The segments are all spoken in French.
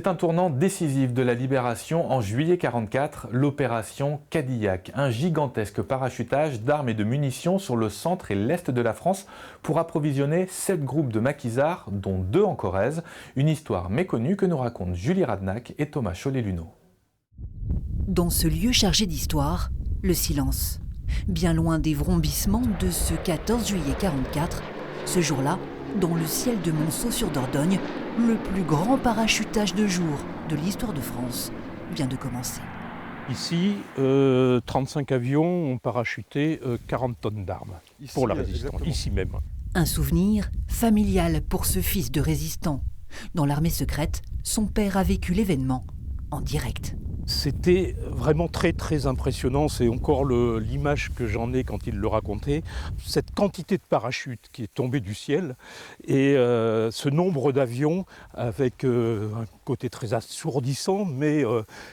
C'est un tournant décisif de la libération en juillet 1944, l'opération Cadillac, un gigantesque parachutage d'armes et de munitions sur le centre et l'est de la France pour approvisionner 7 groupes de maquisards, dont 2 en Corrèze, une histoire méconnue que nous racontent Julie Radnac et Thomas Chollet-Luneau. Dans ce lieu chargé d'histoire, le silence. Bien loin des vrombissements de ce 14 juillet 1944, ce jour-là, dans le ciel de Monceau-sur-Dordogne, le plus grand parachutage de jour de l'histoire de France vient de commencer. Ici, 35 avions ont parachuté 40 tonnes d'armes pour la résistance, exactement. Ici même. Un souvenir familial pour ce fils de résistant. Dans l'armée secrète, son père a vécu l'événement en direct. C'était vraiment très impressionnant, c'est encore l'image que j'en ai quand il le racontait. Cette quantité de parachutes qui est tombée du ciel et ce nombre d'avions avec un côté très assourdissant mais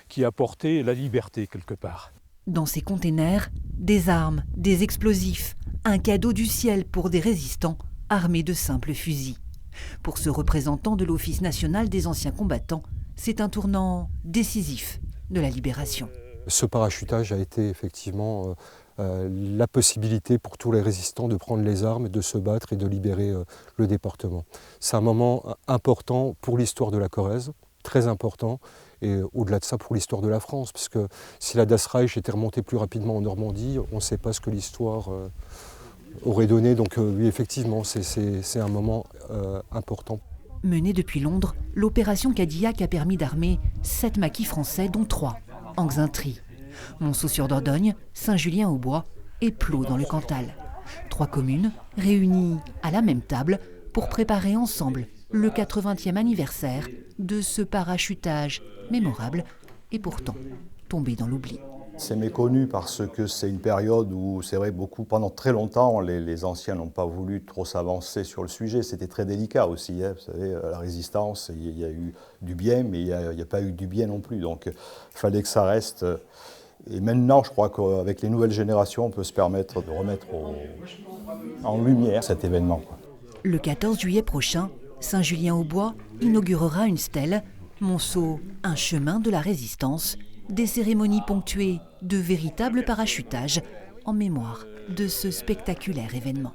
qui apportait la liberté quelque part. Dans ces containers, des armes, des explosifs, un cadeau du ciel pour des résistants armés de simples fusils. Pour ce représentant de l'Office national des anciens combattants, c'est un tournant décisif de la libération. Ce parachutage a été effectivement la possibilité pour tous les résistants de prendre les armes, de se battre et de libérer le département. C'est un moment important pour l'histoire de la Corrèze, très important, et au-delà de ça pour l'histoire de la France, parce que si la Das Reich était remontée plus rapidement en Normandie, on ne sait pas ce que l'histoire aurait donné. Donc oui, effectivement, c'est un moment important. Menée depuis Londres, l'opération Cadillac a permis d'armer 7 maquis français, dont 3 en Xaintrie. Monceau-sur-Dordogne, Saint-Julien-au-Bois et Plot dans le Cantal. 3 communes réunies à la même table pour préparer ensemble le 80e anniversaire de ce parachutage mémorable et pourtant tombé dans l'oubli. C'est méconnu parce que c'est une période où, c'est vrai, pendant très longtemps, les anciens n'ont pas voulu trop s'avancer sur le sujet. C'était très délicat aussi, hein. Vous savez, la résistance, il y a eu du bien, mais il n'y a pas eu du bien non plus. Donc, il fallait que ça reste. Et maintenant, je crois qu'avec les nouvelles générations, on peut se permettre de remettre en lumière cet événement, quoi. Le 14 juillet prochain, Saint-Julien-au-Bois inaugurera une stèle, Monceau, un chemin de la résistance, des cérémonies ponctuées de véritables parachutages en mémoire de ce spectaculaire événement.